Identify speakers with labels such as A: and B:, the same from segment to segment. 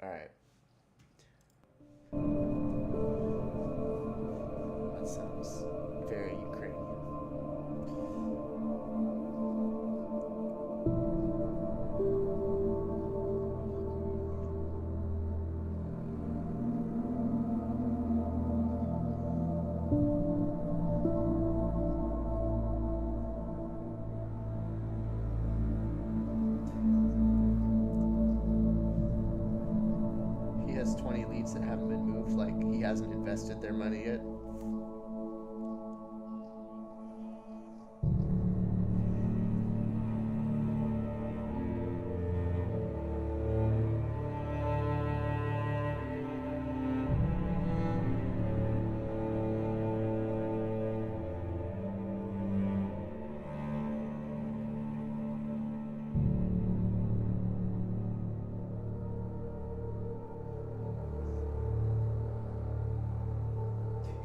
A: All right. That sounds very Ukrainian. He has 20 leads that haven't been moved, like he hasn't invested their money yet.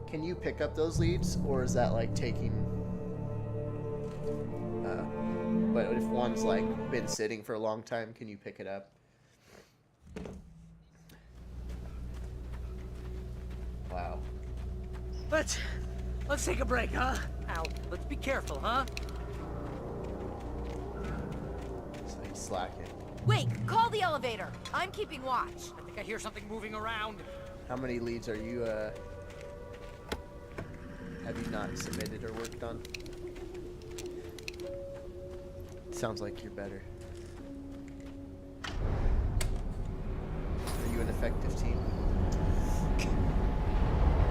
A: Can you pick up those leads, or is that like taking? But if one's like been sitting for a long time, can you pick it up? Wow.
B: Let's take a break, huh? Ow. Let's be careful, huh?
A: So he's slacking.
C: Wait, call the elevator. I'm keeping watch.
B: I think I hear something moving around.
A: How many leads are you? Have you not submitted or worked on? Sounds like you're better. Are you an effective team?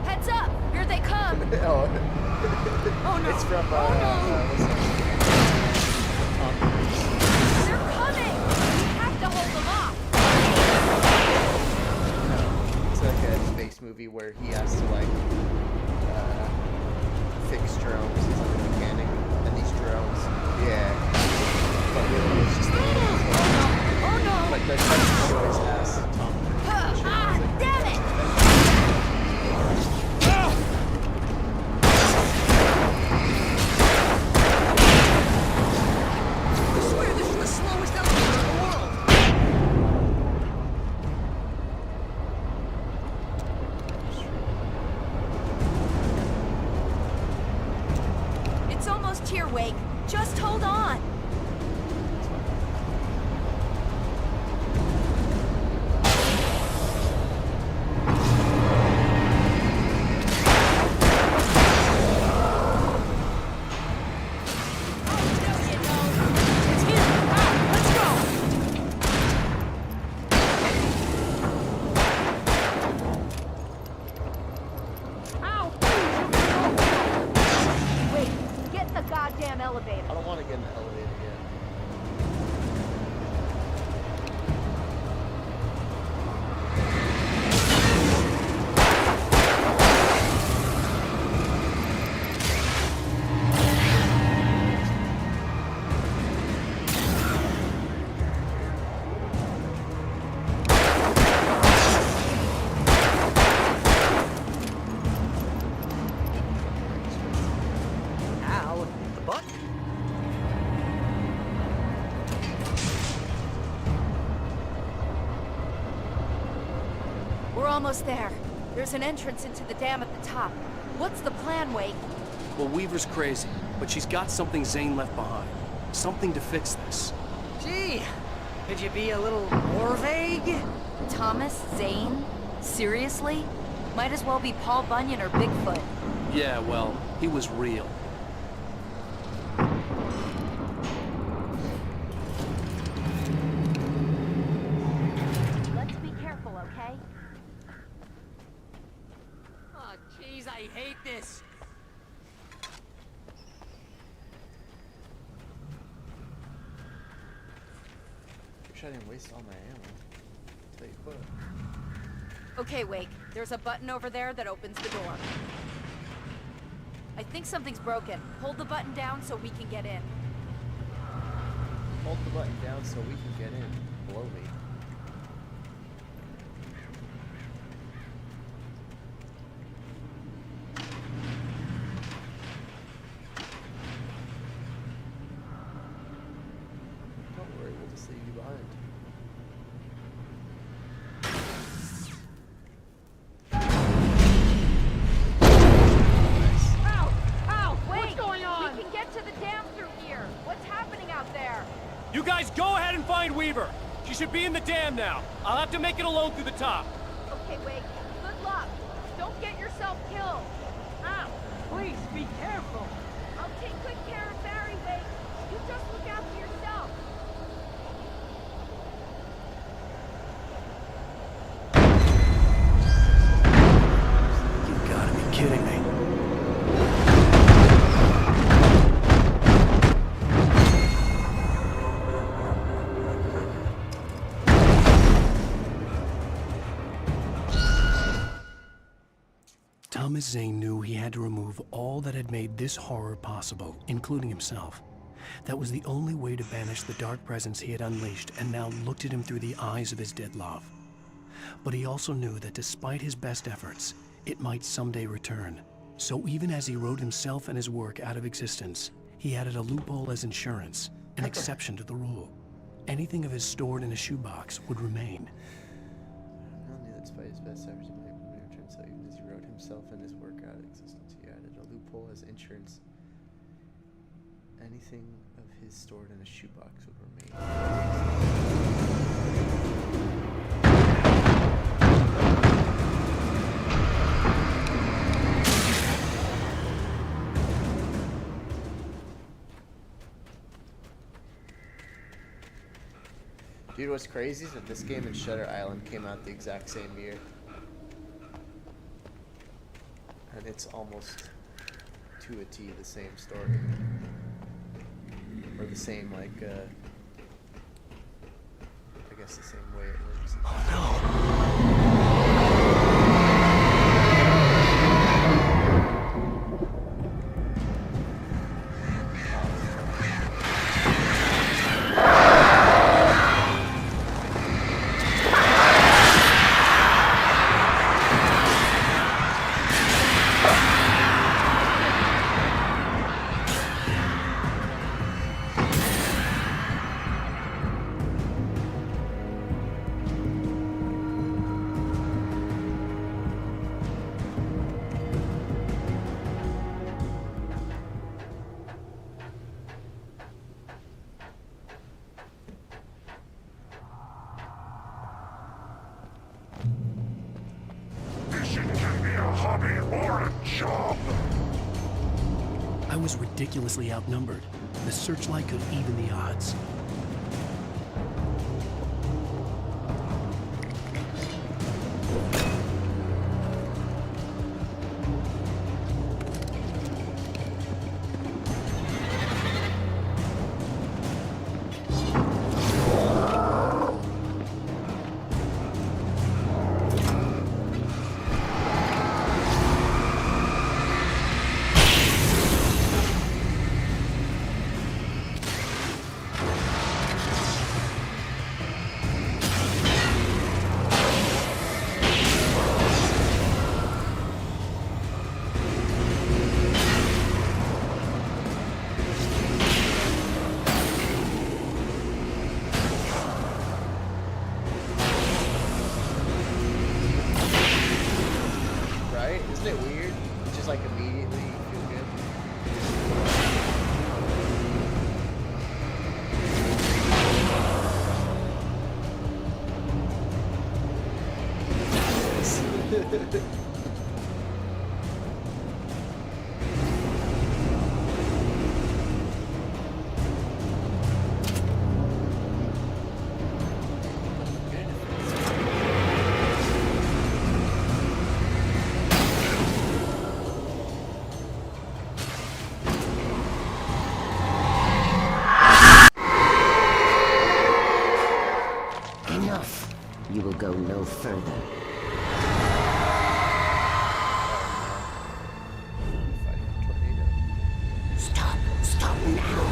C: Heads up! Here they come!
A: Oh.
B: Oh no!
A: It's from
B: Oh no!
A: what's that?
C: They're coming! We have to hold them off!
A: No, it's like a space movie where he has to like fix drones. He's like a mechanic, and these drones, yeah. But really, it's just the
C: Oh no!
A: But the customer always asks Tom.
C: Damn it!
B: I swear this is the slowest elevator in the world!
C: It's almost here, Wake. Just hold on. Goddamn elevator.
A: I don't want to get in the elevator yet.
B: Ow. The butt?
C: We're almost there. There's an entrance into the dam at the top. What's the plan, Wake?
D: Well, Weaver's crazy, but she's got something Zane left behind. Something to fix this.
B: Gee, could you be a little more vague?
C: Thomas Zane? Seriously? Might as well be Paul Bunyan or Bigfoot.
D: Yeah, well, he was real.
C: Let's be careful, okay?
B: Oh, jeez, I hate this.
A: Wish I didn't waste all my ammo. Tell you what.
C: Okay, Wake. There's a button over there that opens the door. I think something's broken. Hold the button down so we can get in.
A: Hold the button down so we can get in. Blow me. Don't worry, we'll just leave you behind.
D: She should be in the dam now. I'll have to make it alone through the top.
C: Okay, Wake. Good luck. Don't get yourself killed.
B: Ow! Please be careful.
C: I'll take good care of Barry, Wake. You just look after yourself.
D: You gotta be kidding me. Thomas Zane knew he had to remove all that had made this horror possible, including himself. That was the only way to banish the dark presence he had unleashed and now looked at him through the eyes of his dead love. But he also knew that despite his best efforts, it might someday return. So even as he wrote himself and his work out of existence, he added a loophole as insurance, an exception to the rule. Anything of his stored in a shoebox would remain.
A: Not only that despite his best efforts, he might return. So even as he wrote himself and his work out of existence, he added a loophole as insurance. Anything of his stored in a shoebox would remain. Dude, what's crazy is that this game and Shutter Island came out the exact same year. And it's almost to a T the same story. Or the same, like, I guess the same way it works.
D: I was ridiculously outnumbered. The searchlight could even the odds. Isn't it weird? Just like immediately you feel good.
E: Enough. You will go no further. Stop. Stop now.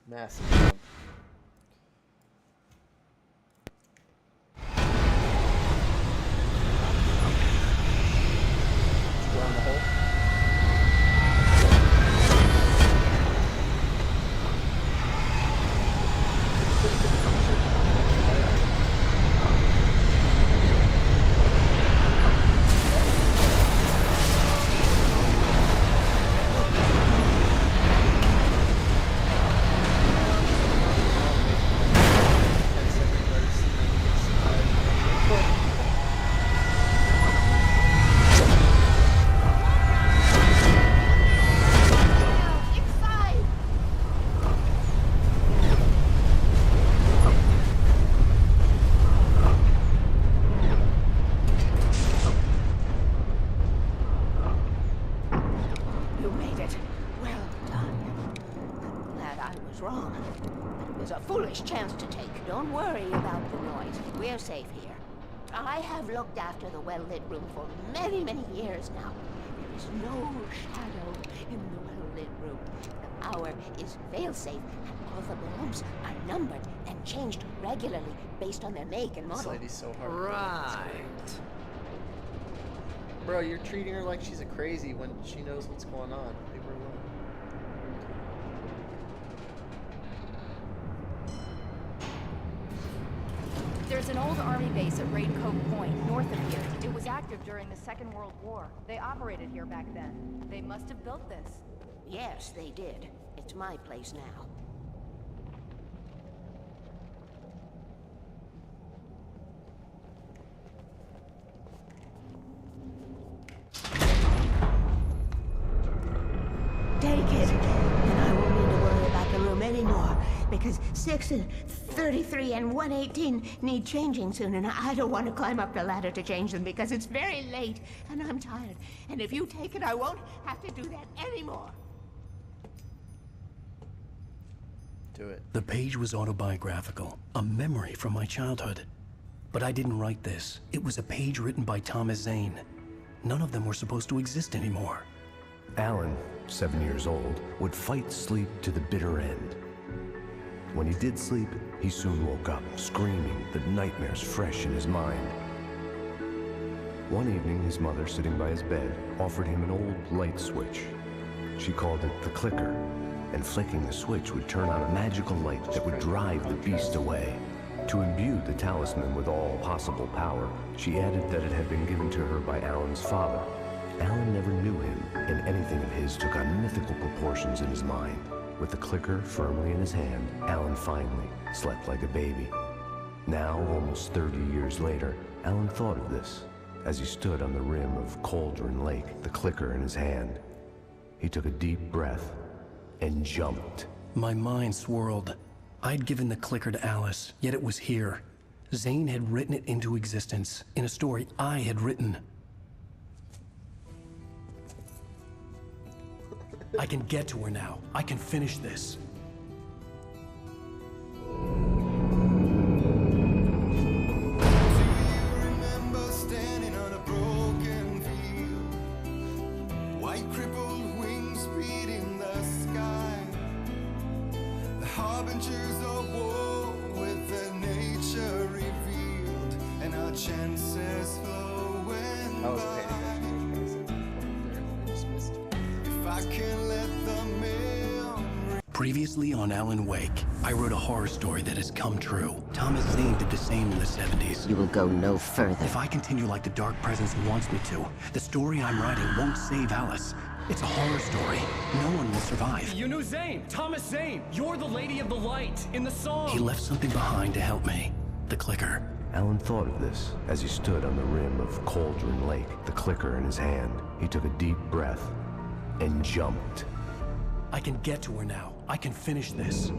A: Massive jump. Let's go in the hole.
E: Inside! You made it. Well done. I'm glad I was wrong. But it was a foolish chance to take. Don't worry about the noise. We're safe here. I have looked after the well-lit room for many, many years now. There is no shadow in the well-lit room. The power is fail-safe, and all the bulbs are numbered and changed regularly based on their make and
A: This
E: model.
A: lady's so hard.
B: Right.
A: Bro, you're treating her like she's a crazy when she knows what's going on. Leave her alone.
C: There's an old army base at Raincoat Point, north of here. It was active during the Second World War. They operated here back then. They must have built this.
E: Yes, they did. It's my place now. Take it, and I won't need to worry about the room anymore, because 6 and 33 and 118 need changing soon, and I don't want to climb up the ladder to change them because it's very late, and I'm tired. And if you take it, I won't have to do that anymore.
A: Do it.
D: The page was autobiographical, a memory from my childhood. But I didn't write this. It was a page written by Thomas Zane. None of them were supposed to exist anymore.
F: Alan, 7 years old, would fight sleep to the bitter end. When he did sleep, he soon woke up, screaming, the nightmares fresh in his mind. One evening, his mother, sitting by his bed, offered him an old light switch. She called it the clicker, and flicking the switch would turn on a magical light that would drive the beast away. To imbue the talisman with all possible power, she added that it had been given to her by Alan's father. Alan never knew him, and anything of his took on mythical proportions in his mind. With the clicker firmly in his hand, Alan finally slept like a baby. Now, almost 30 years later, Alan thought of this as he stood on the rim of Cauldron Lake, the clicker in his hand. He took a deep breath and jumped.
D: My mind swirled. I'd given the clicker to Alice, yet it was here. Zane had written it into existence in a story I had written. I can get to her now. I can finish this.
G: Remember standing on a broken field, white crippled wings beating the sky, the harbingers of war with the nature revealed, and our chances flowing
A: I was
G: by.
A: paying attention to there. I just missed.
G: If I can let the memory.
D: Previously on Alan Wake, I wrote a horror story that has come true. Thomas Zane did the same in the 70s.
E: You will go no further.
D: If I continue like the Dark Presence wants me to, the story I'm writing won't save Alice. It's a horror story. No one will survive.
H: You knew Zane! Thomas Zane! You're the Lady of the Light in the song!
D: He left something behind to help me. The clicker.
F: Alan thought of this as he stood on the rim of Cauldron Lake, the clicker in his hand. He took a deep breath and jumped.
D: I can get to her now. I can finish this.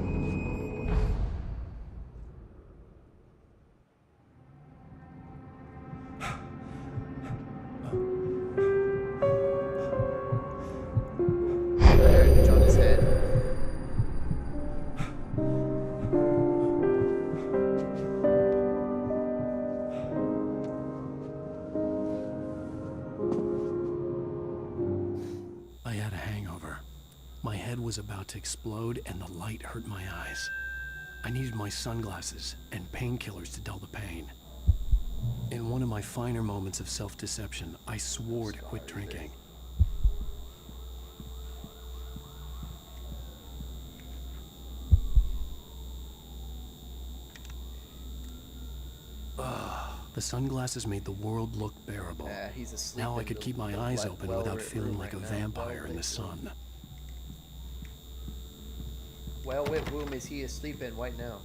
D: was about to explode and the light hurt my eyes. I needed my sunglasses and painkillers to dull the pain. In one of my finer moments of self-deception, I swore to quit drinking. The sunglasses made the world look bearable.
A: He's asleep.
D: Now I
A: in
D: could
A: the-
D: keep my
A: the
D: eyes
A: wet,
D: open without
A: well-lit
D: feeling
A: room
D: like a
A: right now.
D: vampire in the
A: Well-lit
D: sun.
A: Well-lit room is he asleep in right now?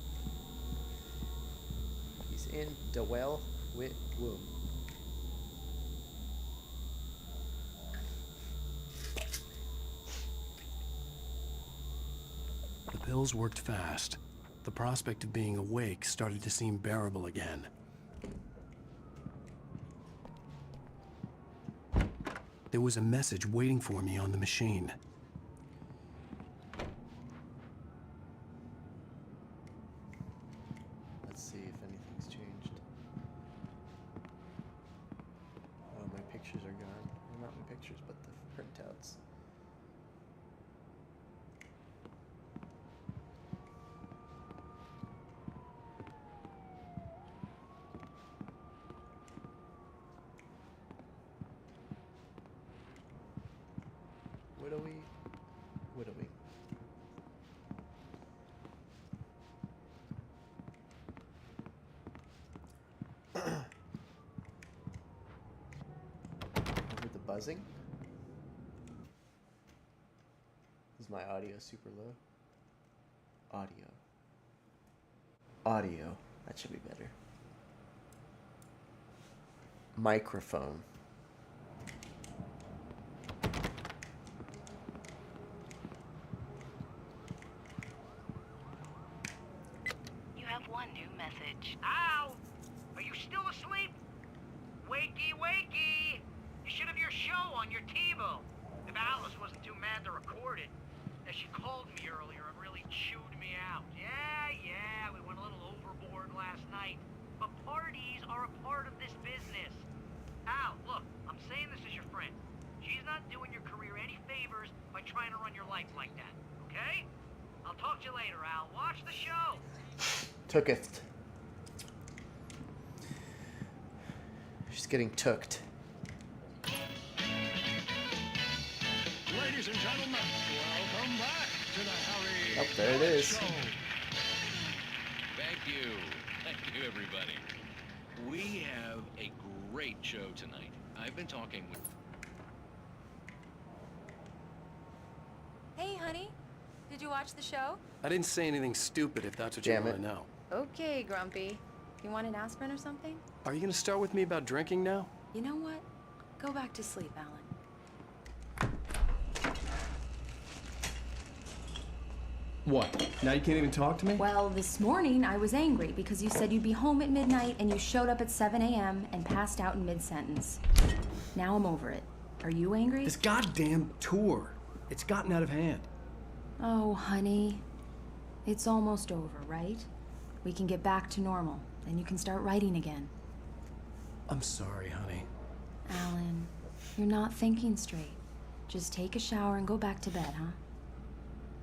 A: He's in the well-lit room.
D: The pills worked fast. The prospect of being awake started to seem bearable again. There was a message waiting for me on the machine.
A: Let's see if anything's changed. Oh, my pictures are gone. Well, not my pictures, but the printouts. What are we? With the buzzing? Is my audio super low? Audio. That should be better. Microphone.
I: One new message.
B: Ow! Are you still asleep? Wakey, wakey! You should have your show on your TiVo. If Alice wasn't too mad to record it. As she called me earlier and really chewed me out. Yeah, we went a little overboard last night. But parties are a part of this business. Al, look, I'm saying this as your friend. She's not doing your career any favors by trying to run your life like that, okay? I'll talk to you later, Al. Watch the show.
A: Took it. She's getting tooked.
J: Ladies and gentlemen, welcome back to the Harry.
A: Oh, there it is.
J: Show.
K: Thank you. Thank you, everybody. We have a great show tonight. I've been talking with...
C: Hey, honey. Did you watch the show?
D: I didn't say anything stupid if that's what you
A: Damn
D: want
A: it.
D: to know.
C: Okay, Grumpy. You want an aspirin or something?
D: Are you going to start with me about drinking now?
C: You know what? Go back to sleep, Alan.
H: What? Now you can't even talk to me?
L: Well, this morning I was angry because you said you'd be home at midnight and you showed up at 7 a.m. and passed out in mid-sentence. Now I'm over it. Are you angry?
H: This goddamn tour. It's gotten out of hand.
L: Oh, honey. It's almost over, right? We can get back to normal. Then you can start writing again.
D: I'm sorry, honey.
L: Alan, you're not thinking straight. Just take a shower and go back to bed, huh?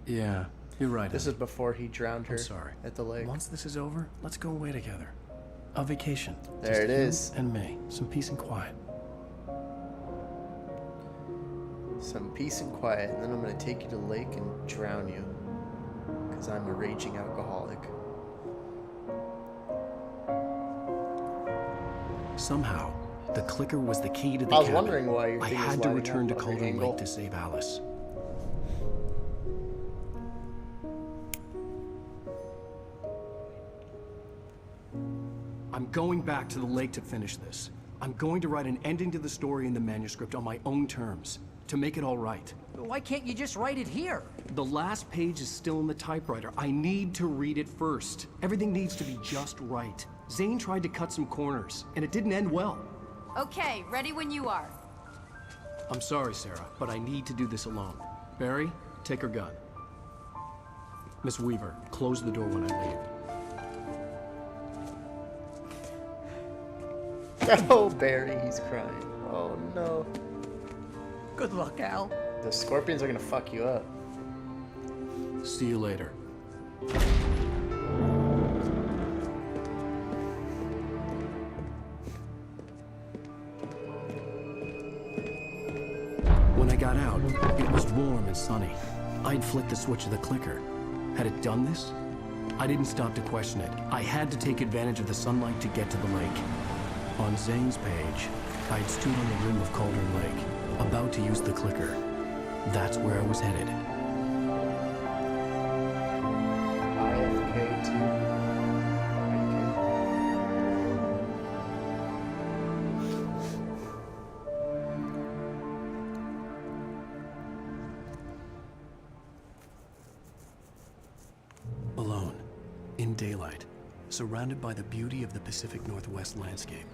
D: Yeah, you're right.
A: This is before he drowned her
D: I'm sorry.
A: at the lake.
D: Once this is over, let's go away together. A vacation.
A: There
D: Just
A: it
D: you
A: is.
D: And me. Some peace and quiet.
A: Some peace and quiet, and then I'm gonna take you to the lake and drown you. Because I'm a raging alcoholic.
D: Somehow, the clicker was the key to the
A: I was
D: cabin.
A: wondering why your
D: I
A: thing was
D: had to
A: lighting
D: return to
A: up on your
D: Calder
A: angle.
D: Lake to save Alice. I'm going back to the lake to finish this. I'm going to write an ending to the story in the manuscript on my own terms, to make it all right.
B: Why can't you just write it here?
D: The last page is still in the typewriter. I need to read it first. Everything needs to be just right. Zane tried to cut some corners, and it didn't end well.
C: Okay, ready when you are.
D: I'm sorry, Sarah, but I need to do this alone. Barry, take her gun. Miss Weaver, close the door when I leave.
A: Oh, Barry, he's crying. Oh, no.
B: Good luck, Al.
A: The scorpions are gonna fuck you up.
D: See you later. When I got out, it was warm and sunny. I'd flicked the switch of the clicker. Had it done this? I didn't stop to question it. I had to take advantage of the sunlight to get to the lake. On Zhang's page, I'd stood on the rim of Cauldron Lake, about to use the clicker. That's where I was headed.
A: IFK to
D: Alone, in daylight, surrounded by the beauty of the Pacific Northwest landscape.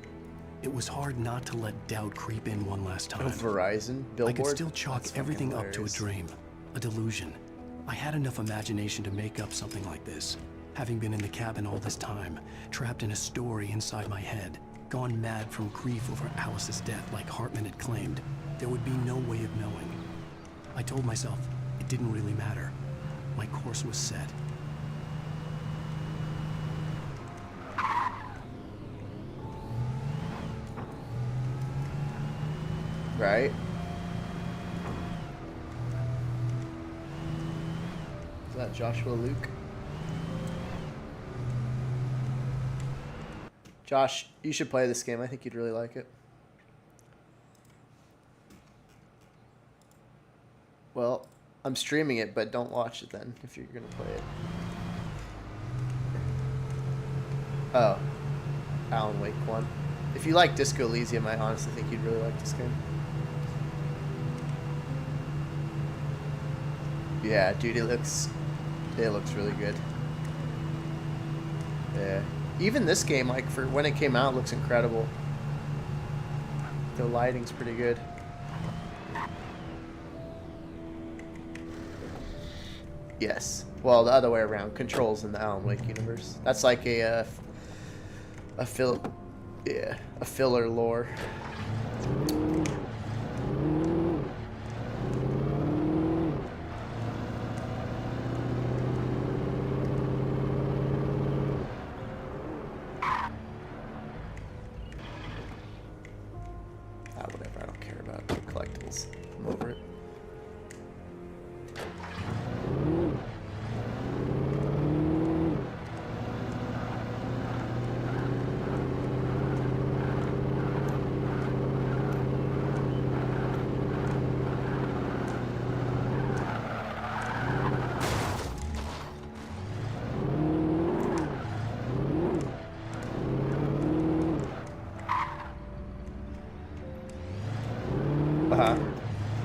D: It was hard not to let doubt creep in one last time.
A: Verizon billboard.
D: I could still chalk
A: That's
D: everything
A: fucking
D: up to a
A: hilarious.
D: dream, a delusion. I had enough imagination to make up something like this, having been in the cabin all this time, trapped in a story inside my head, gone mad from grief over Alice's death like Hartman had claimed. There would be no way of knowing. I told myself it didn't really matter. My course was set.
A: Right? Is that Joshua Luke? Josh, you should play this game. I think you'd really like it. Well, I'm streaming it, but don't watch it then if you're going to play it. Oh. Alan Wake 1. If you like Disco Elysium, I honestly think you'd really like this game. Yeah, dude, it looks really good. Yeah. Even this game, like, for when it came out, looks incredible. The lighting's pretty good. Yes. Well, the other way around. Controls in the Alan Wake universe. That's like a filler lore. Whatever, I don't care about collectibles. I'm over it.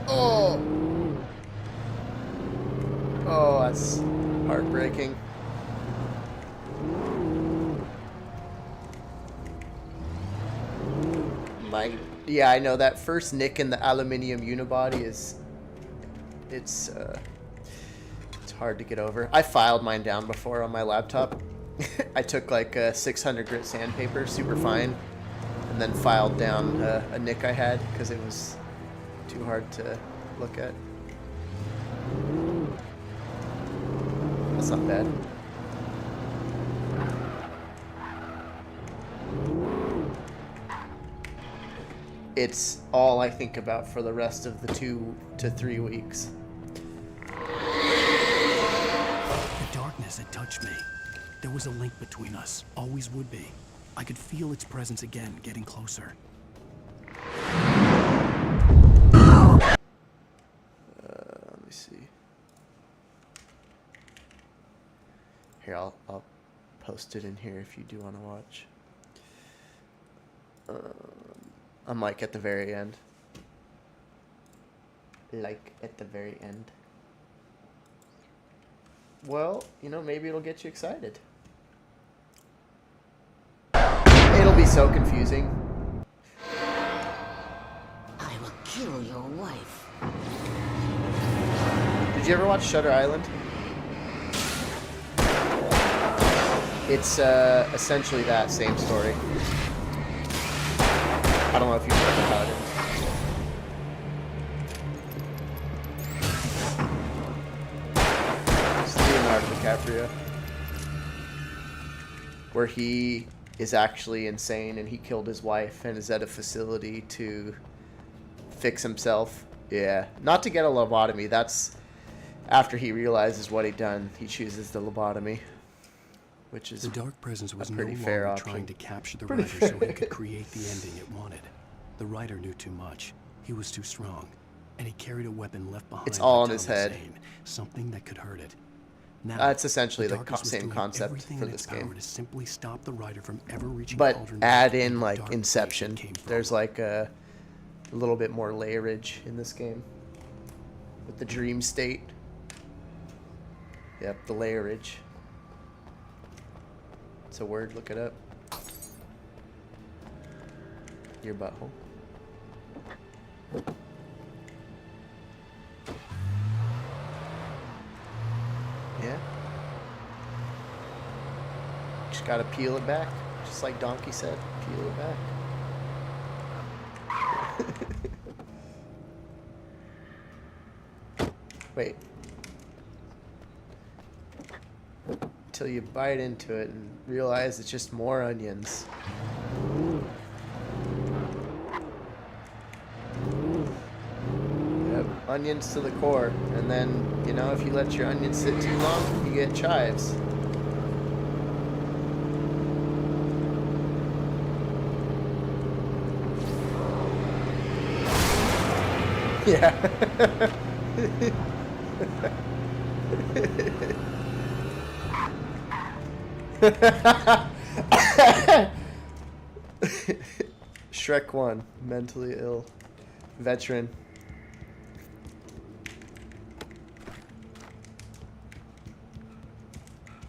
A: Oh! Oh, that's heartbreaking. Yeah, I know that first nick in the aluminium unibody is... It's hard to get over. I filed mine down before on my laptop. I took like a 600 grit sandpaper, super fine, and then filed down a nick I had because it was too hard to look at. That's not bad. It's all I think about for the rest of the 2 to 3 weeks.
D: The darkness had touched me. There was a link between us, always would be. I could feel its presence again, getting closer.
A: Let me see. Here, I'll post it in here if you do want to watch. I'm like at the very end. Like at the very end. Well, you know, maybe it'll get you excited. It'll be so confusing.
E: I will kill your wife.
A: Did you ever watch Shutter Island? It's essentially that same story. I don't know if you've heard about it. DiCaprio, where he is actually insane and he killed his wife and is at a facility to fix himself. Yeah, not to get a lobotomy. That's after he realizes what he'd done. He chooses the lobotomy, which is
D: the dark presence was
A: a
D: no
A: pretty
D: longer
A: fair option.
D: trying to capture the
A: Pretty
D: writer so
A: fair.
D: he could create the ending it wanted. The writer knew too much. He was too strong, and he carried a weapon left behind.
A: It's all
D: by
A: in his
D: Tom was
A: head.
D: saying, something that could hurt it. Now,
A: That's essentially the
D: darkness was
A: same
D: doing
A: concept
D: everything
A: for
D: in
A: this
D: its power
A: game.
D: to simply stop the writer from ever reaching
A: But
D: Cauldron
A: add
D: Lake
A: in
D: and the
A: like
D: dark place
A: Inception.
D: it came from.
A: There's like a little bit more layerage in this game with the dream state. Yep, the layerage. It's a word. Look it up. Your butthole. Yeah. Just gotta peel it back. Just like Donkey said, peel it back. Wait. Until you bite into it and realize it's just more onions. Yep, onions to the core. And then, you know, if you let your onions sit too long, you get chives. Yeah. Shrek 1, mentally ill. Veteran.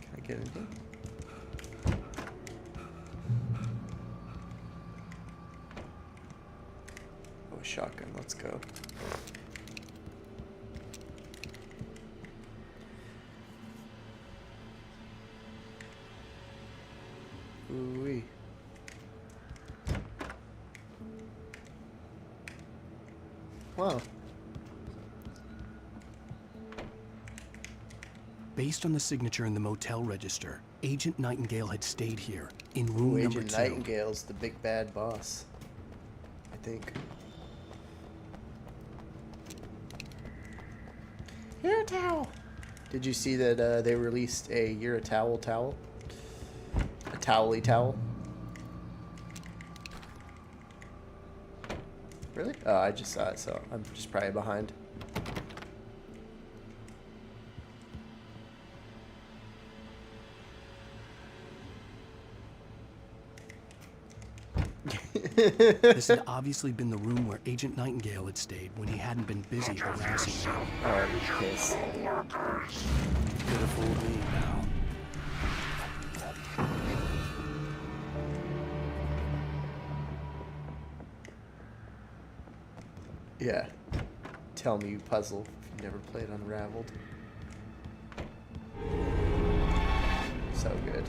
A: Can I get in here? Oh, shotgun, let's go. Ooh-wee. Wow.
D: Based on the signature in the motel register, Agent Nightingale had stayed here, in room
A: Ooh,
D: number
A: Agent
D: 2.
A: Nightingale's the big bad boss, I think. You're a towel. Did you see that they released a You're a Towel towel? A towely towel? Really? Oh, I just saw it, so I'm just probably behind.
D: This had obviously been the room where Agent Nightingale had stayed when he hadn't been busy harassing me.
A: Alright, piss.
D: Could have fooled me, pal.
A: Yeah. Tell me, you puzzle, if you've never played Unraveled. So good.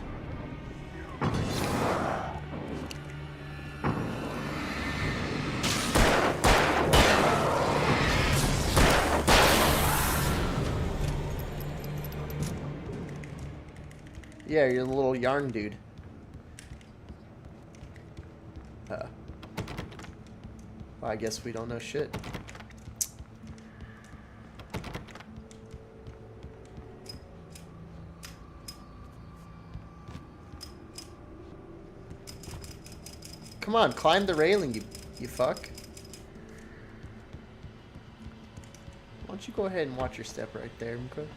A: Yeah, you're the little yarn dude. Well, I guess we don't know shit. Come on, climb the railing, you fuck. Why don't you go ahead and watch your step right there, Miko?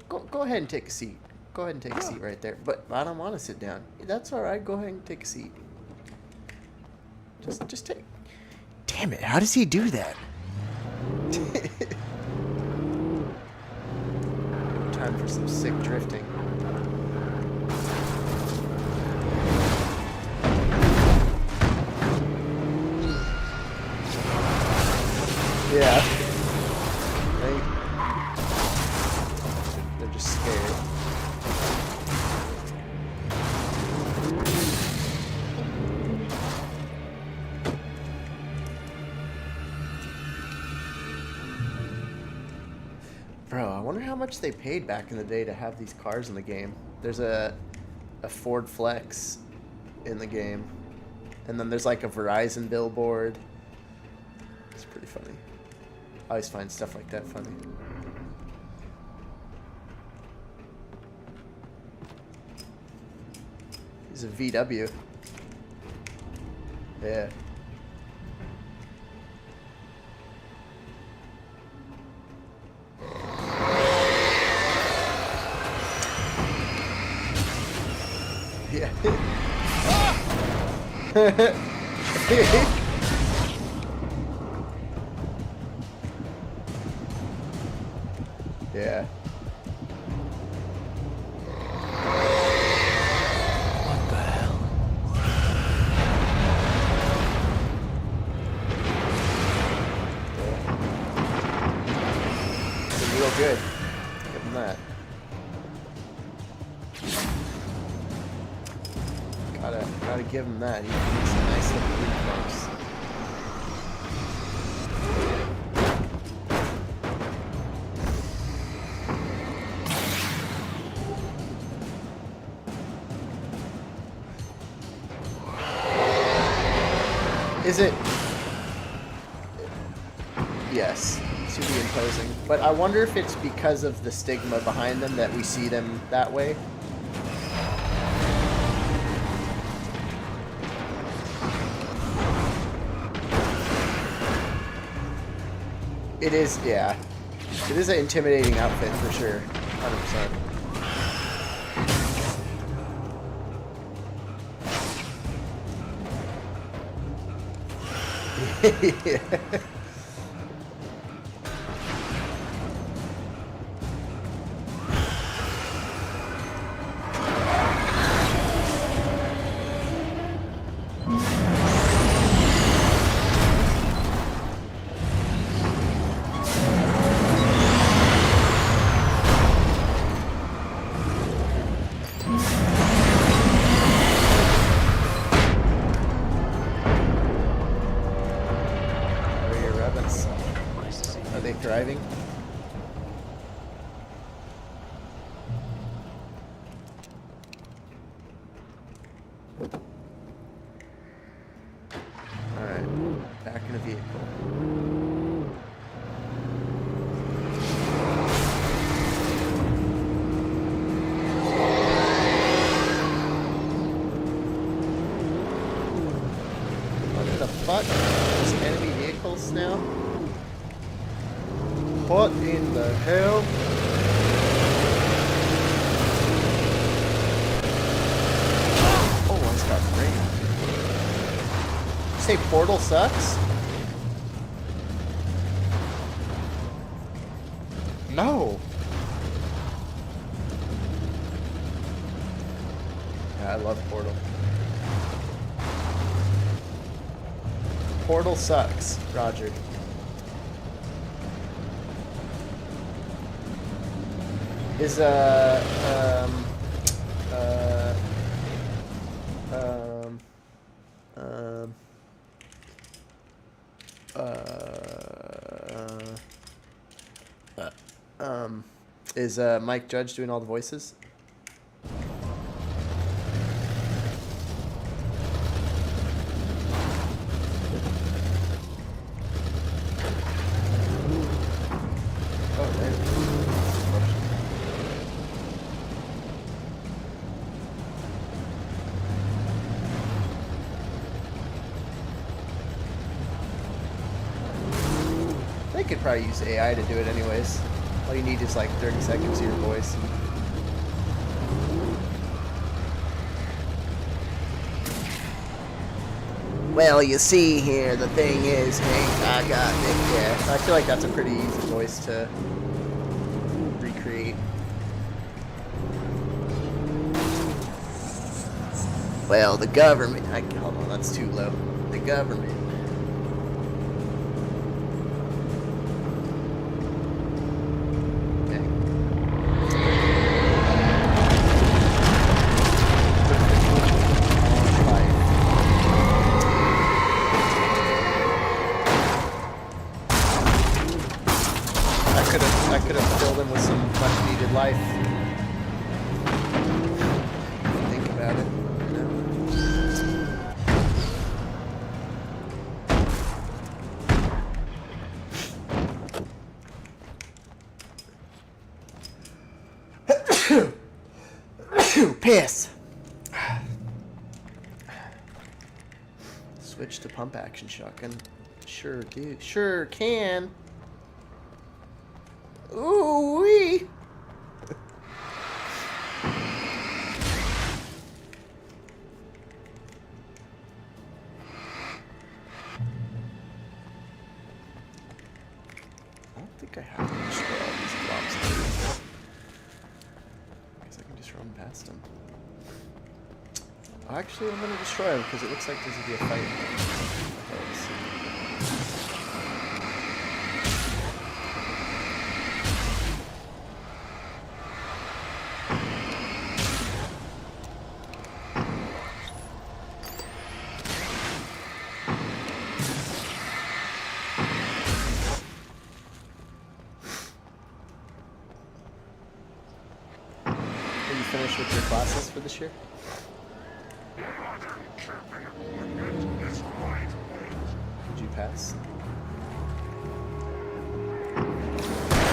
A: Go ahead and take a seat. Go ahead and take a seat right there. But I don't want to sit down. That's all right. Go ahead and take a seat. Just take. Damn it! How does he do that? Time for some sick drifting. Yeah. They're just scared. Bro, I wonder how much they paid back in the day to have these cars in the game. There's a Ford Flex in the game. And then there's like a Verizon billboard. It's pretty funny. I always find stuff like that funny. He's a VW. Yeah. Yeah. Yeah.
D: What the hell?
A: It's real good. Give him that. Gotta give him that. He's a nice little reflex. Is it? Yes, to be imposing. But I wonder if it's because of the stigma behind them that we see them that way. It is, yeah. It is an intimidating outfit for sure. 100%. Yeah. Are they thriving? Alright, back in the vehicle. What the fuck? There's enemy vehicles now? What in the hell? Oh, I just got rained. You say Portal sucks? No. Yeah, I love Portal. Portal sucks, Roger. Is is Mike Judge doing all the voices? Oh, there. They could probably use AI to do it anyways. All you need is like 30 seconds of your voice. Well, you see here, the thing is, Hank, I got it. Yeah, I feel like that's a pretty easy voice to recreate. Well, the government. Hold on, that's too low. The government. piss. Switch to pump action shotgun. Sure, dude. Sure can. Ooh wee. I don't think I have to destroy all these blobs. Guess I can just run past them. Actually, I'm gonna destroy them because it looks like there's gonna be a fight. Okay, let's see. Are you finished with your classes for this year? Did you pass?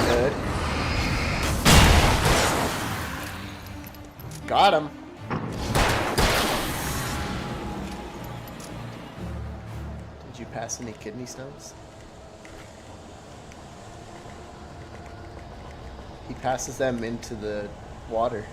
A: Good. Got him. Did you pass any kidney stones? He passes them into the water.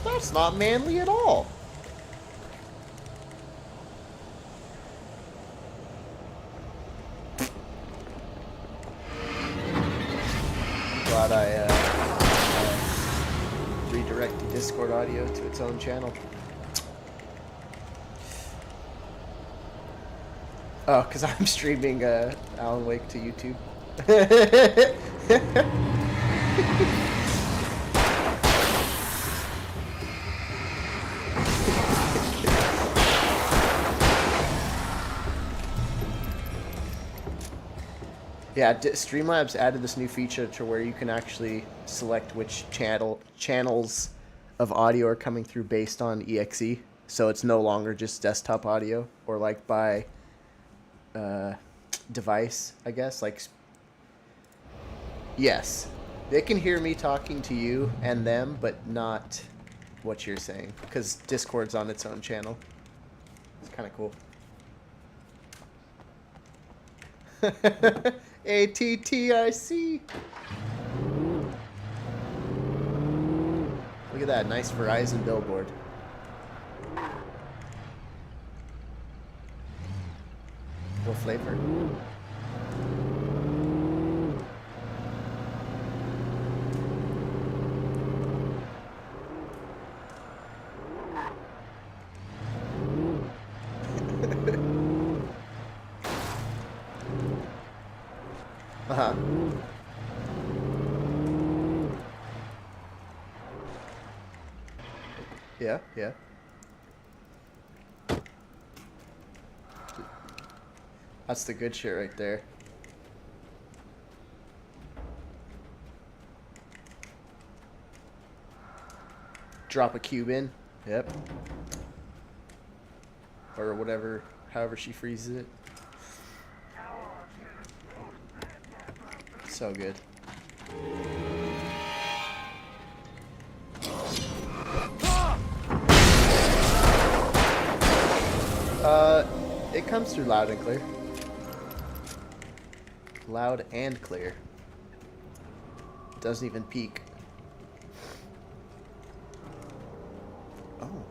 A: That's not manly at all. Glad I redirect the Discord audio to its own channel. Oh, because I'm streaming Alan Wake to YouTube. Yeah, Streamlabs added this new feature to where you can actually select which channels of audio are coming through based on EXE. So it's no longer just desktop audio or like by device, I guess. Like, yes, they can hear me talking to you and them, but not what you're saying because Discord's on its own channel. It's kind of cool. ATTIC. Look at that nice Verizon billboard. What flavor? Uh-huh. Yeah, yeah. That's the good shit right there. Drop a cube in. Yep. Or whatever, however she freezes it. So good. It comes through loud and clear. Loud and clear. It doesn't even peak. Oh.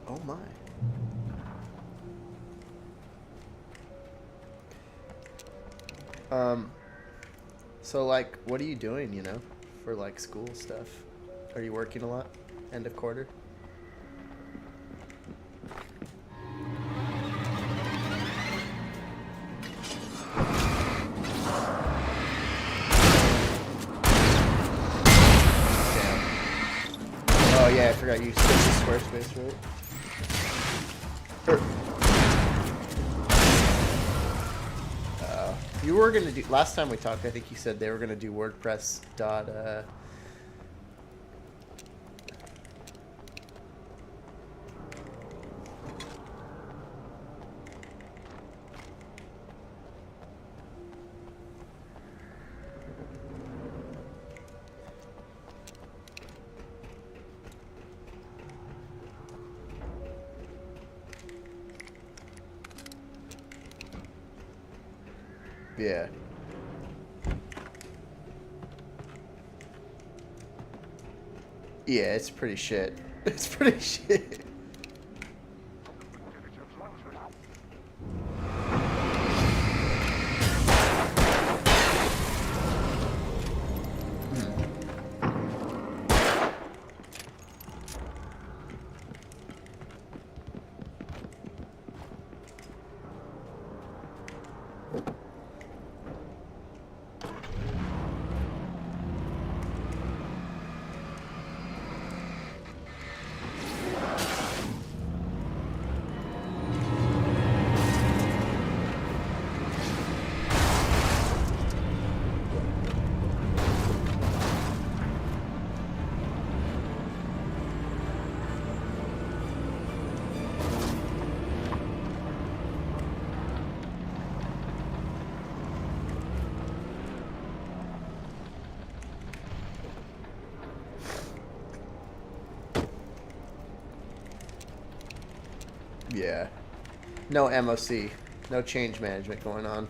A: Oh my. So like, what are you doing, you know, for like school stuff? Are you working a lot? End of quarter? yeah, I forgot you switched to Squarespace, right? You were gonna do last time we talked. I think you said they were gonna do WordPress dot. Yeah. Yeah, it's pretty shit. It's pretty shit. Yeah. No MOC. No change management going on.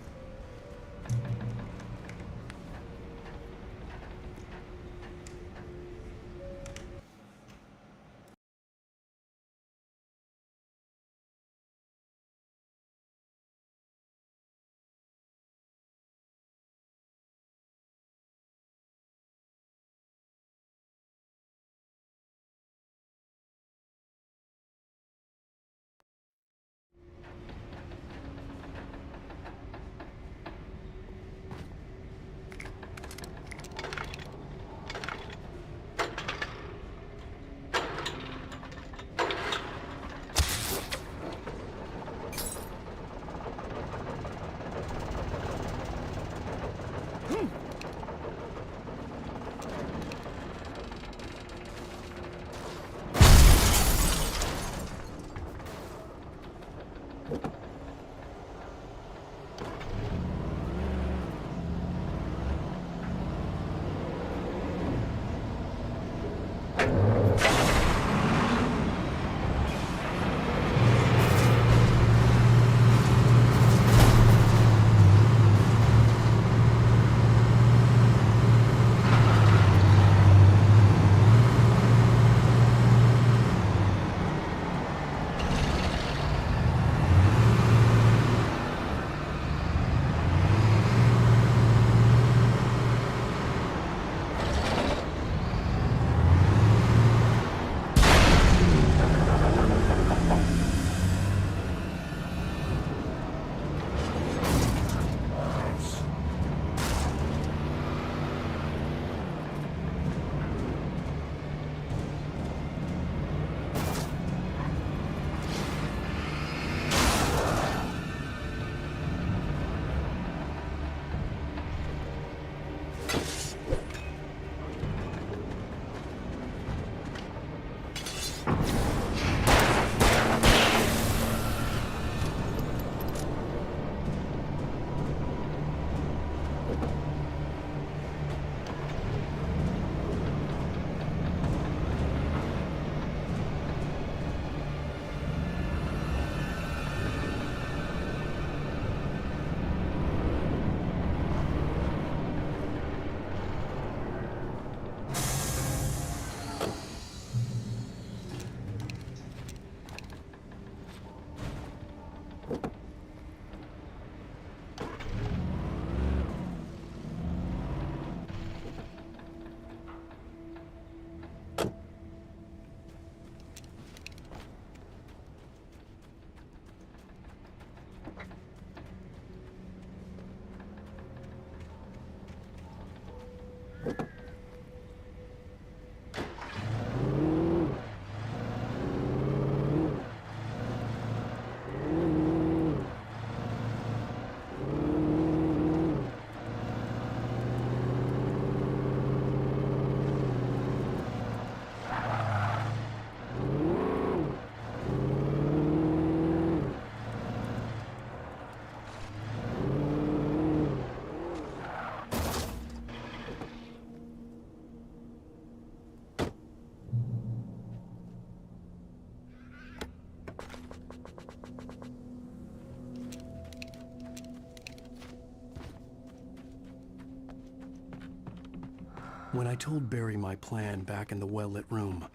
D: When I told Barry my plan back in the well-lit room,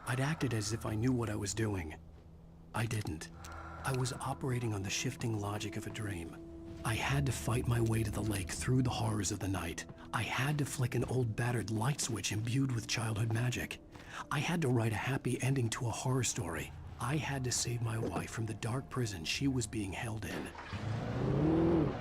D: I'd acted as if I knew what I was doing. I didn't. I was operating on the shifting logic of a dream. I had to fight my way to the lake through the horrors of the night. I had to flick an old battered light switch imbued with childhood magic. I had to write a happy ending to a horror story. I had to save my wife from the dark prison she was being held in.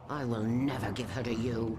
E: I will never give her to you.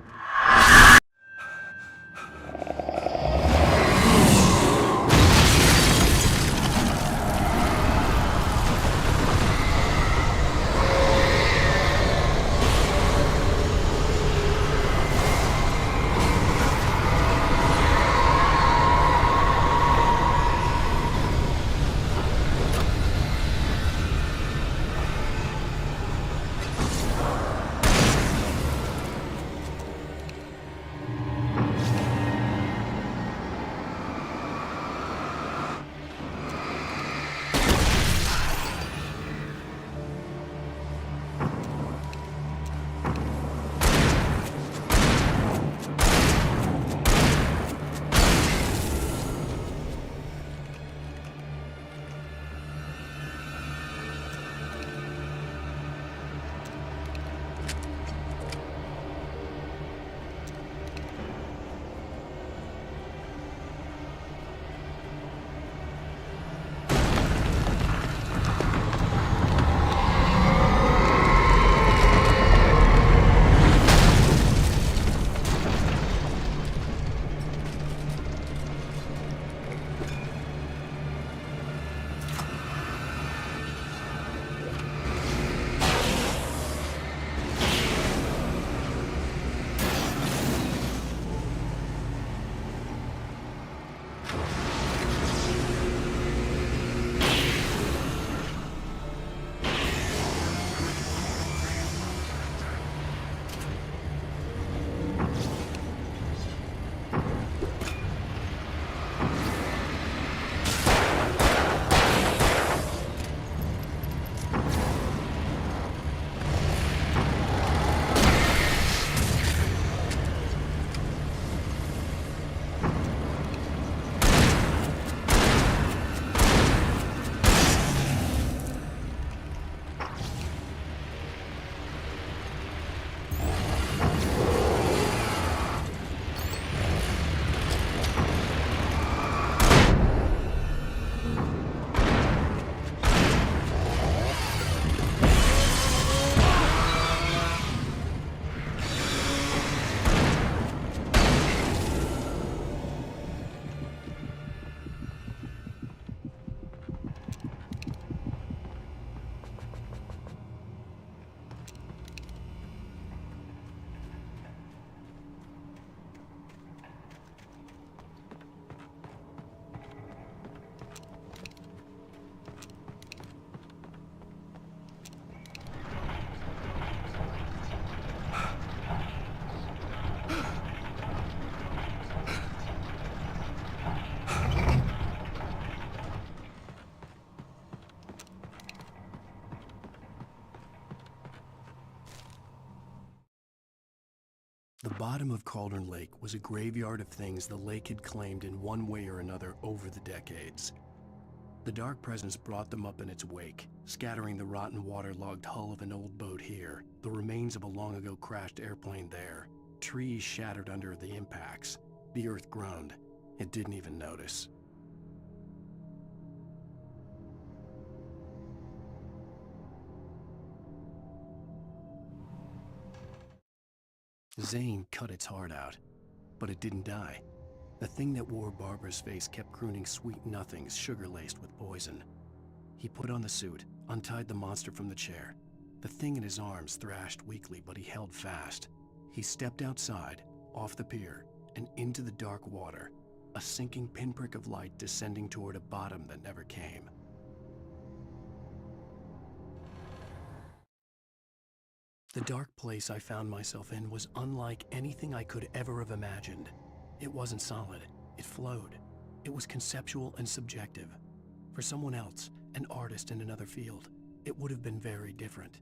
D: The bottom of Cauldron Lake was a graveyard of things the lake had claimed in one way or another over the decades. The dark presence brought them up in its wake, scattering the rotten waterlogged hull of an old boat here, the remains of a long-ago crashed airplane there, trees shattered under the impacts. The earth groaned. It didn't even notice. Zane cut its heart out, but it didn't die. The thing that wore Barbara's face kept crooning sweet nothings sugar-laced with poison. He put on the suit, untied the monster from the chair. The thing in his arms thrashed weakly, but he held fast. He stepped outside, off the pier, and into the dark water, a sinking pinprick of light descending toward a bottom that never came. The dark place I found myself in was unlike anything I could ever have imagined. It wasn't solid. It flowed. It was conceptual and subjective. For someone else, an artist in another field, it would have been very different.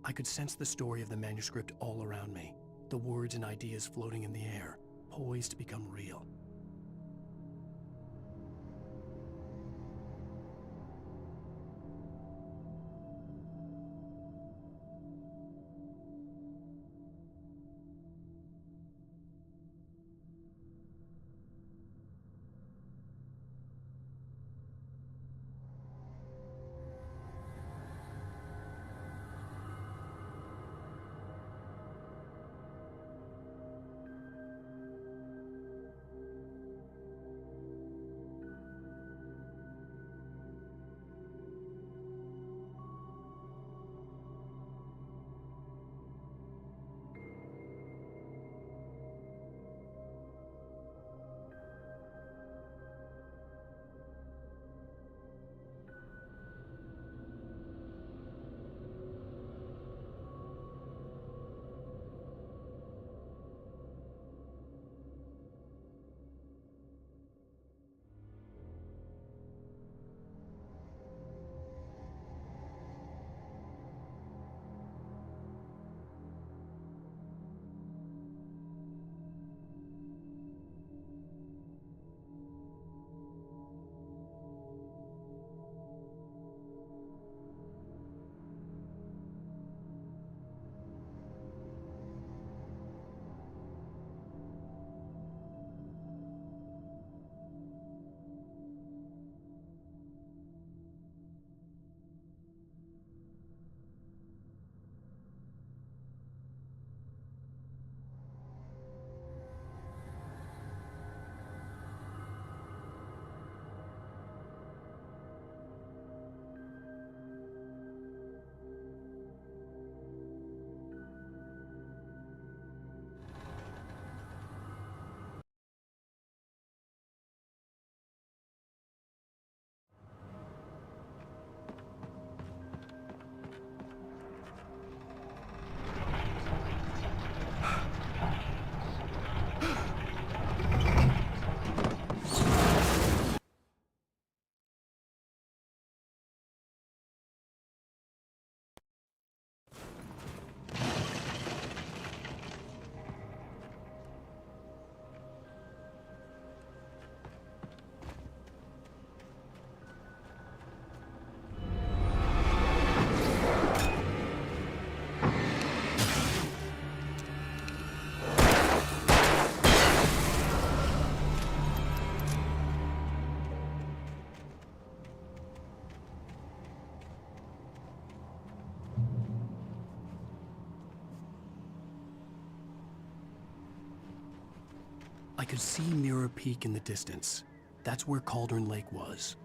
D: I could sense the story of the manuscript all around me, the words and ideas floating in the air, poised to become real. I could see Mirror Peak in the distance. That's where Cauldron Lake was.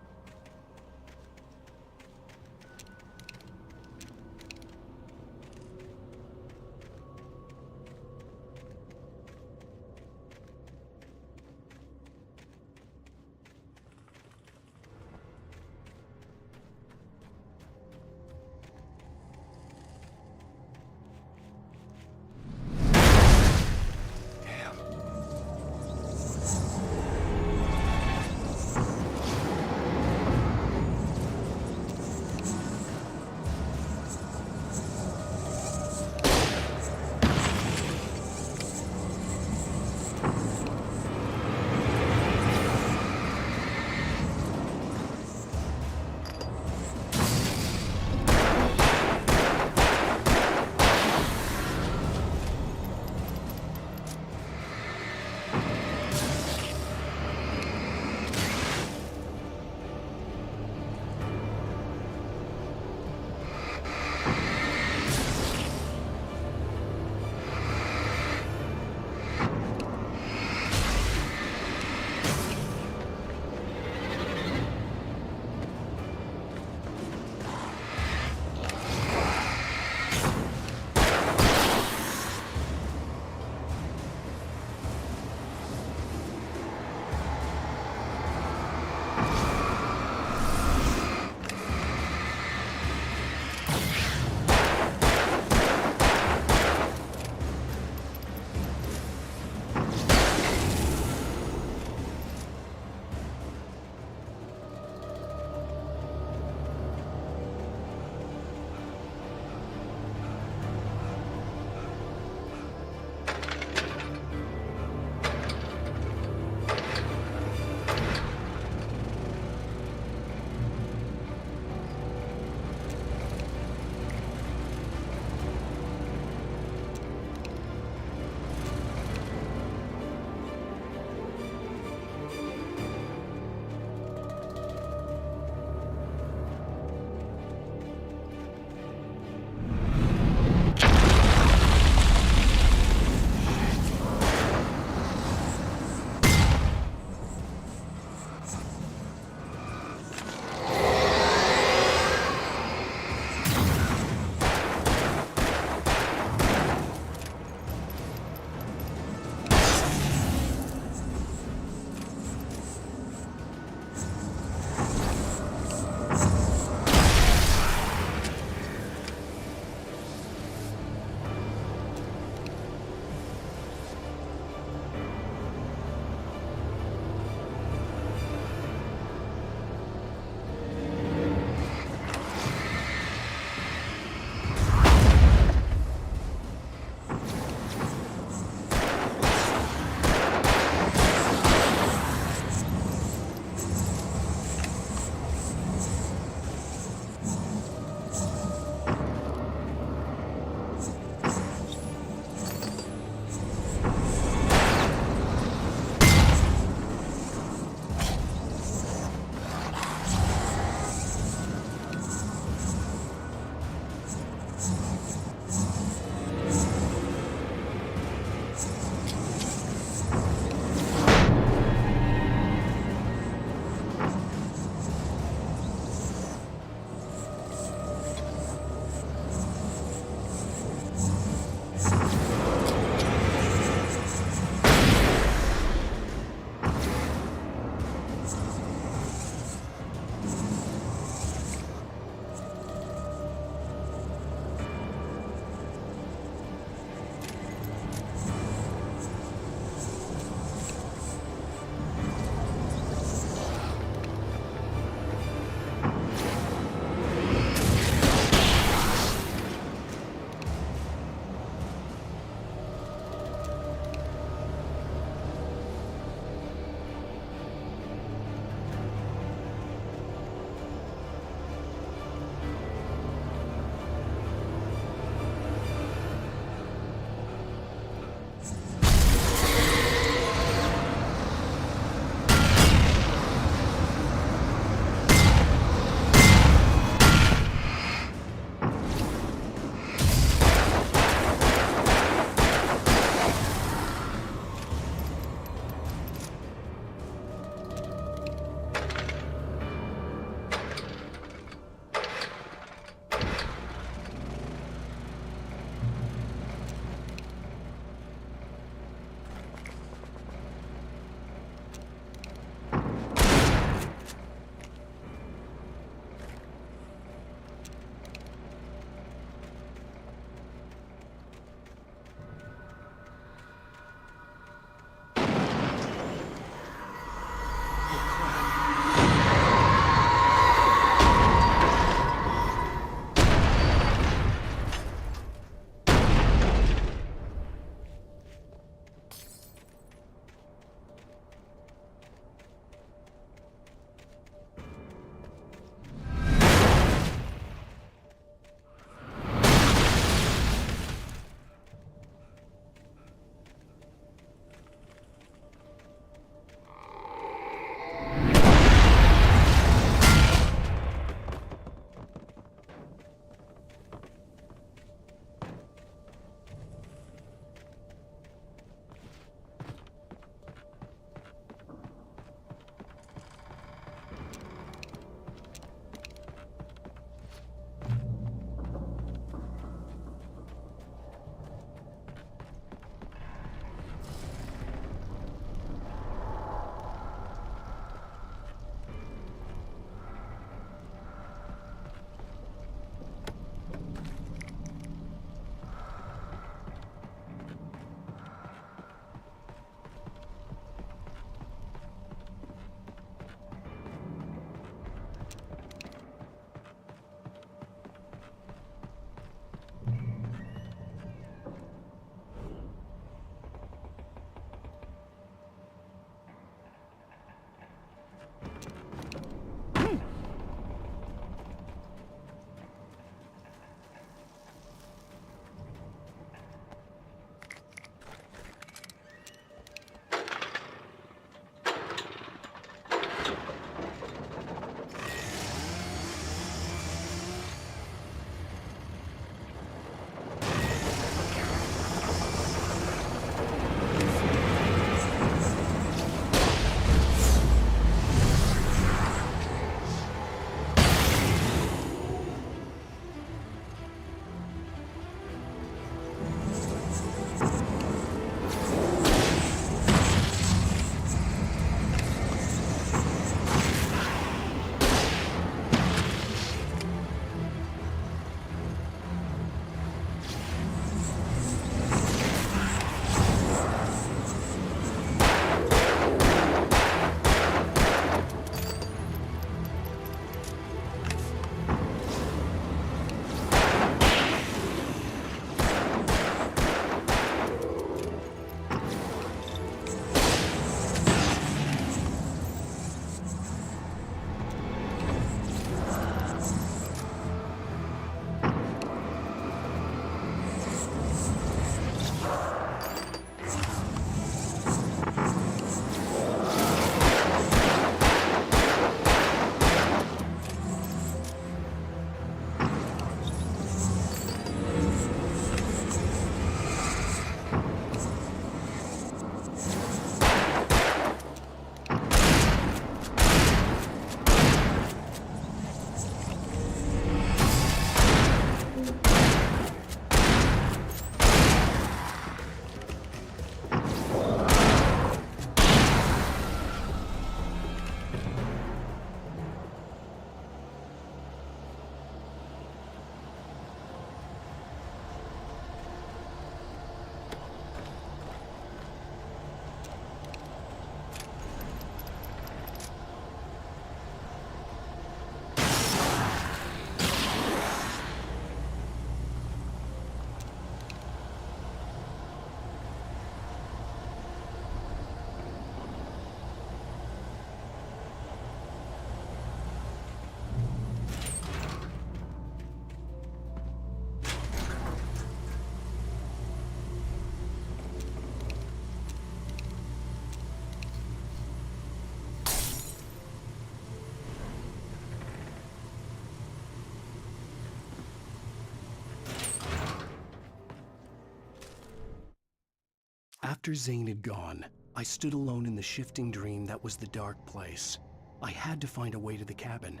D: After Zane had gone, I stood alone in the shifting dream that was the dark place. I had to find a way to the cabin.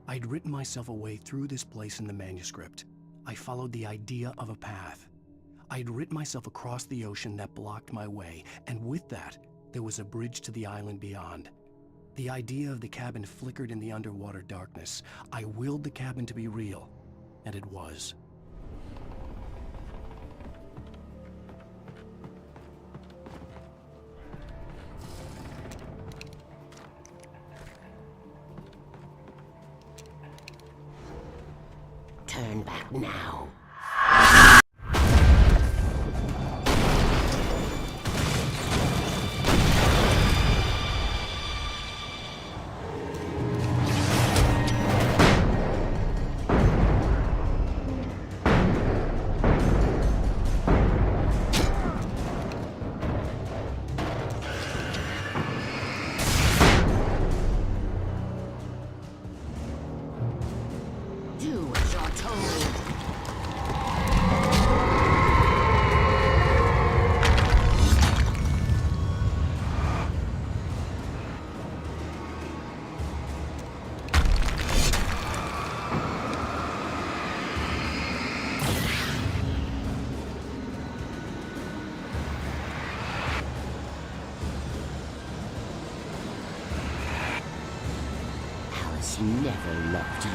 D: I'd written myself a way through this place in the manuscript. I followed the idea of a path. I had written myself across the ocean that blocked my way, and with that, there was a bridge to the island beyond. The idea of the cabin flickered in the underwater darkness. I willed the cabin to be real, and it was.
E: Turn back now. Do as you're told. Alice never loved you.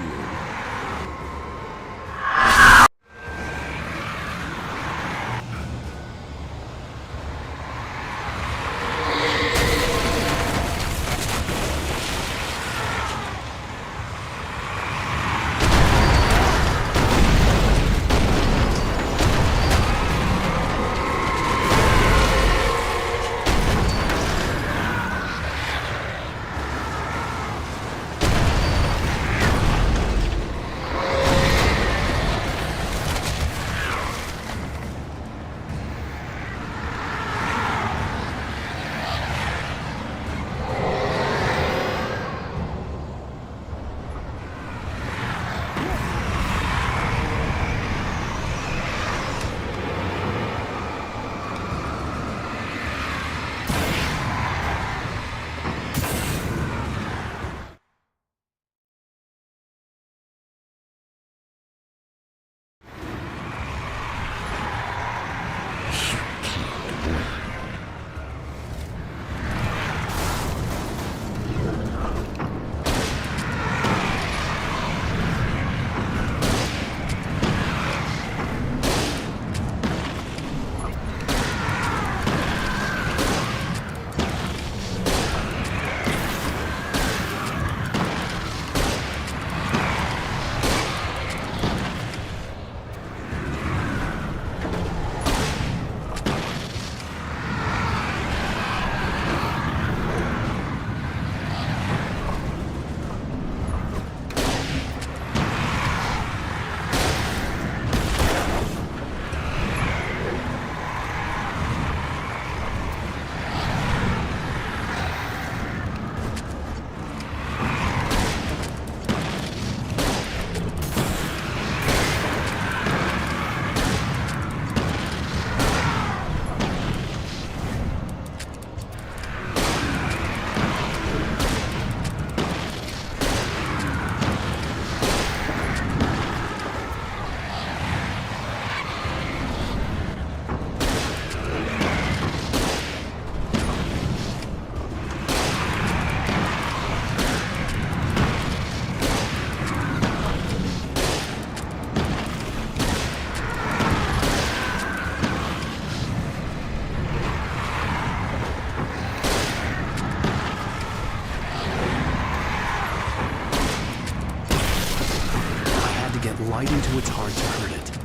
D: Right into its heart to hurt it.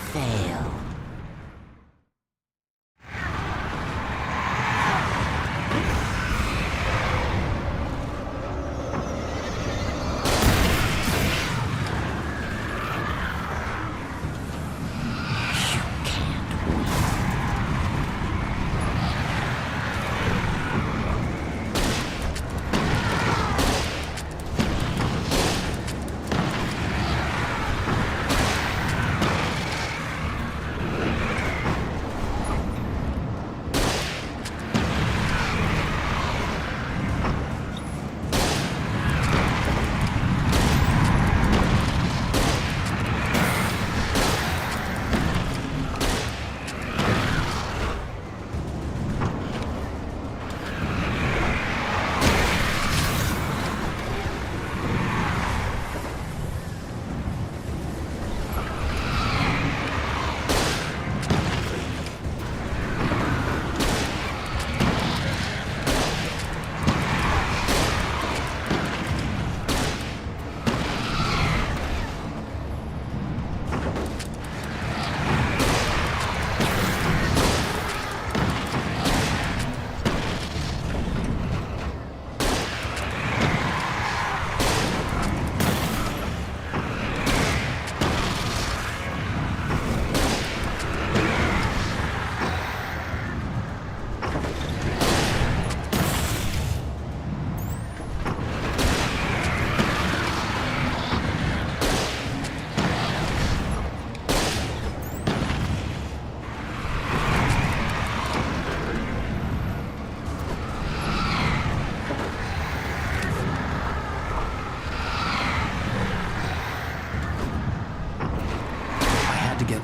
E: fail.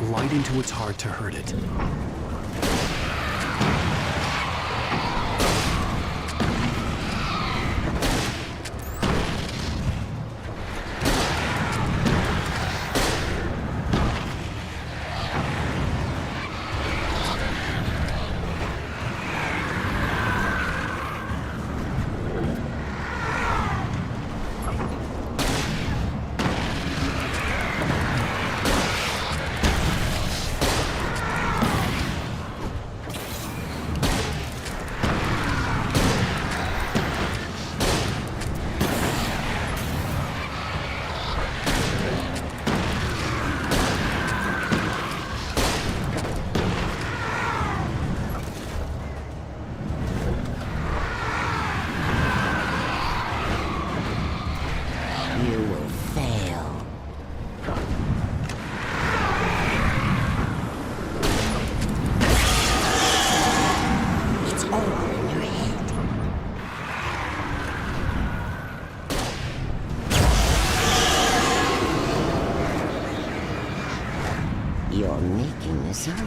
D: Right into its heart to hurt it.
E: You're making this up.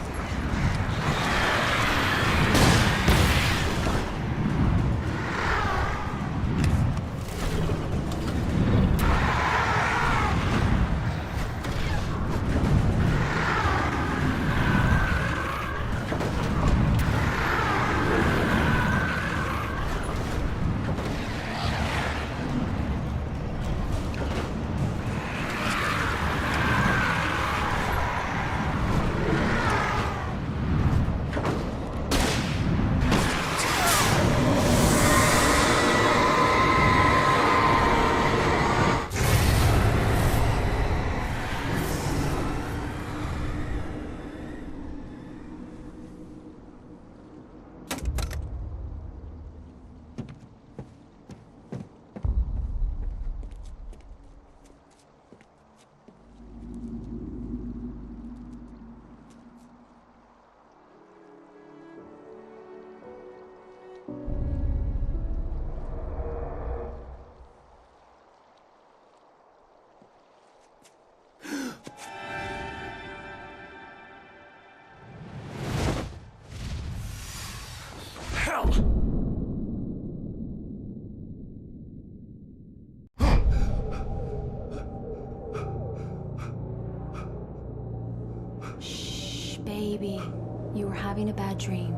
L: Shh, baby. You were having a bad dream.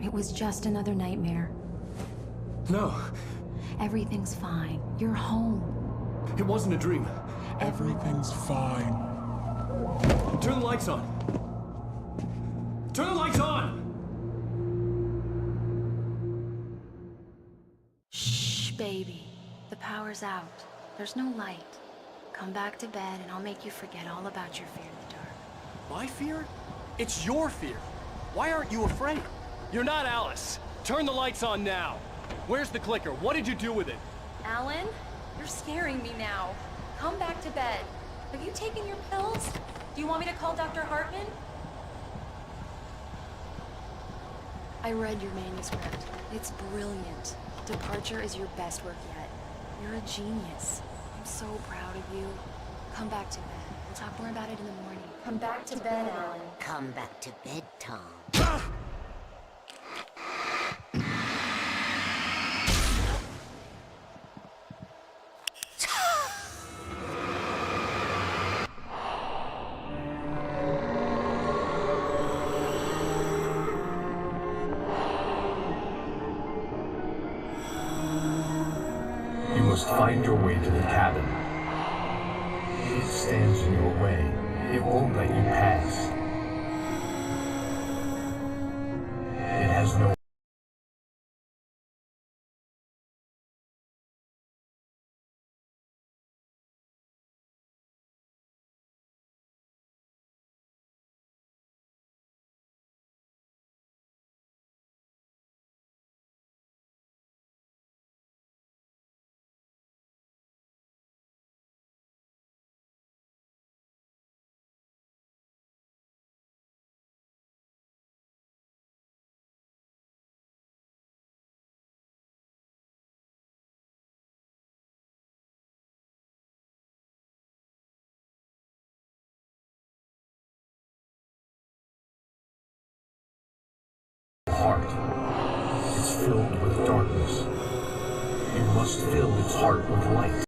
L: It was just another nightmare.
H: No,
L: Everything's fine. You're home.
H: it wasn't a dream.
J: Everything's fine.
H: Turn the lights on. Turn the lights on!
L: Shh, baby. The power's out. There's no light. Come back to bed and I'll make you forget all about your fear in the dark.
H: My fear? It's your fear. Why aren't you afraid? You're not Alice. Turn the lights on now. Where's the clicker? What did you do with it?
L: Alan, you're scaring me now. Come back to bed. Have you taken your pills? Do you want me to call Dr. Hartman? I read your manuscript. It's brilliant. Departure is your best work yet. You're a genius. I'm so proud of you. Come back to bed. We'll talk more about it in the morning. Come back to bed, Alan.
E: Come back to bed, Tom.
F: You must find your way to the cabin. It stands in your way. It won't let you pass. It has no... heart. It's filled with darkness. You must fill its heart with light.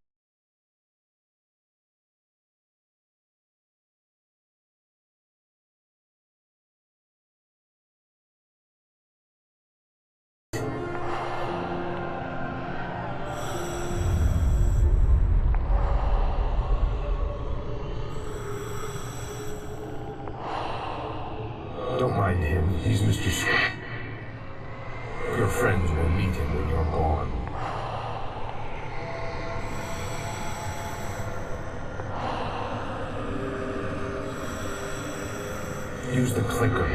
F: Don't mind him. He's Mr. Scott. Your friends will meet him when you're gone. Use the clicker.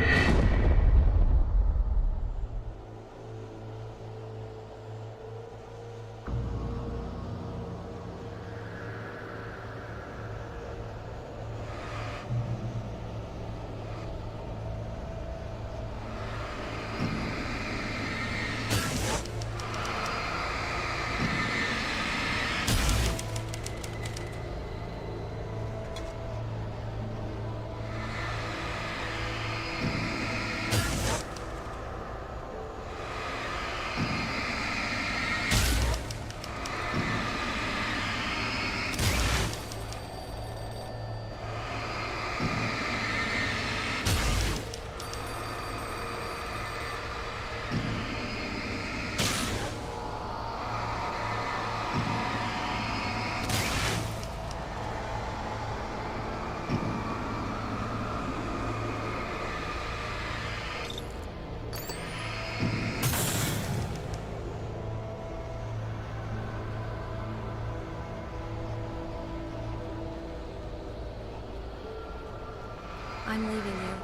L: I'm leaving you.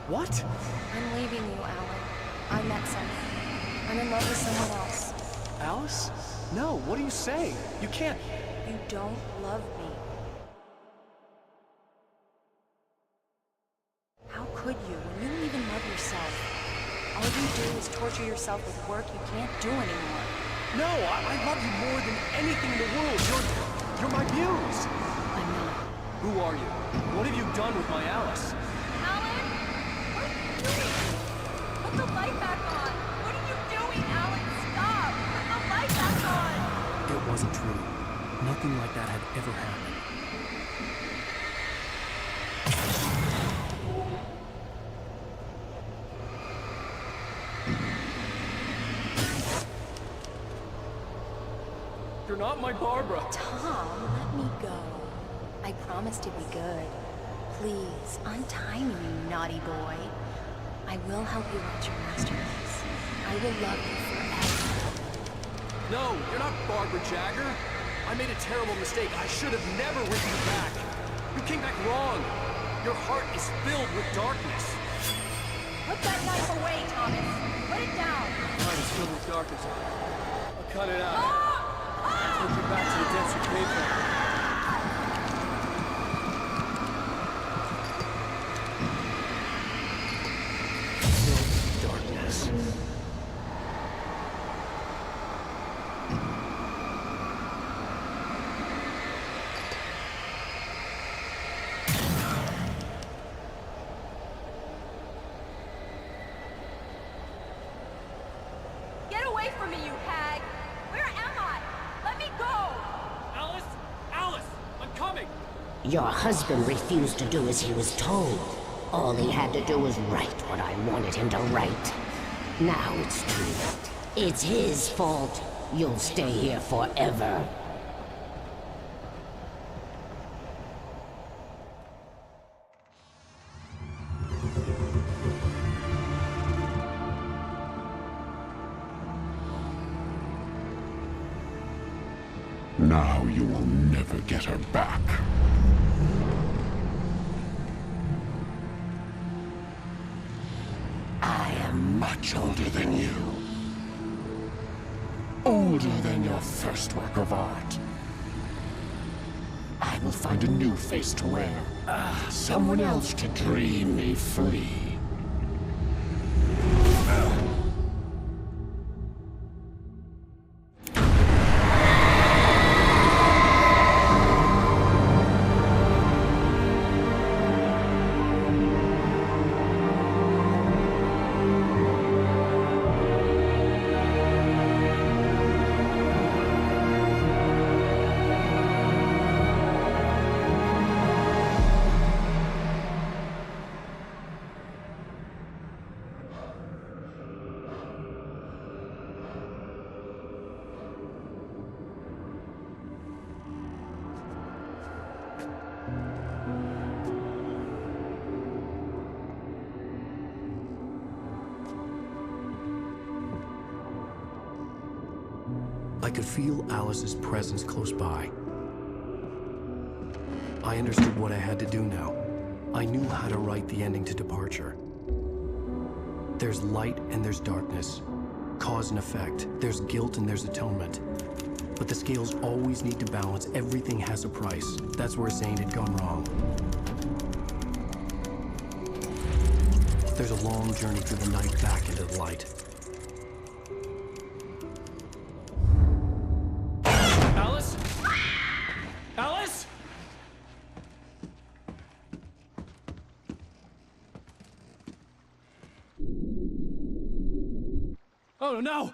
H: What?
L: I'm leaving you, Alan. I met someone. I'm in love with someone else.
H: Alice? No, what are you saying? You can't...
L: You don't love me. How could you when you don't even love yourself? All you do is torture yourself with work you can't do anymore.
H: No, I love you more than anything in the world. You're my muse.
L: I'm not.
H: Who are you? What have you done with my Alice?
C: Alan? What are you doing? Put the light back on! What are you doing, Alan? Stop! Put the light back on!
D: It wasn't true. Nothing like that had ever happened.
H: You're not my Barbara.
L: Tom, let me go. I I promise to be good. Please, untie me, you naughty boy. I will help you reach your masterpiece. I will love you forever.
H: No, you're not Barbara Jagger. I made a terrible mistake. I should have never ripped you back. You came back wrong. Your heart is filled with darkness.
C: Put that knife away, Thomas. Put it down.
H: Heart is filled with darkness. I'll cut it out. Take you back to the depths you came from.
D: Darkness.
C: Get away from me, you hag! Where am I? Let me go!
H: Alice! Alice! I'm coming!
E: Your husband refused to do as he was told. All he had to do was write what I wanted him to write. Now it's too late. It's his fault. You'll stay here forever.
J: Now you will never get her back. I am much older than you. Older than your first work of art. I will find a new face to wear. Someone else to dream me free.
D: I could feel Alice's presence close by. I understood what I had to do now. I knew how to write the ending to Departure. There's light and there's darkness. Cause and effect. There's guilt and there's atonement. But the scales always need to balance. Everything has a price. That's where Zane had gone wrong. There's a long journey through the night back into the light.
H: Alice? Alice? Oh no!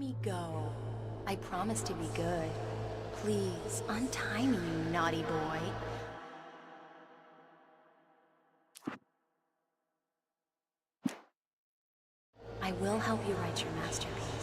L: me go. I promise to be good. Please, untie me, you naughty boy. I will help you write your masterpiece.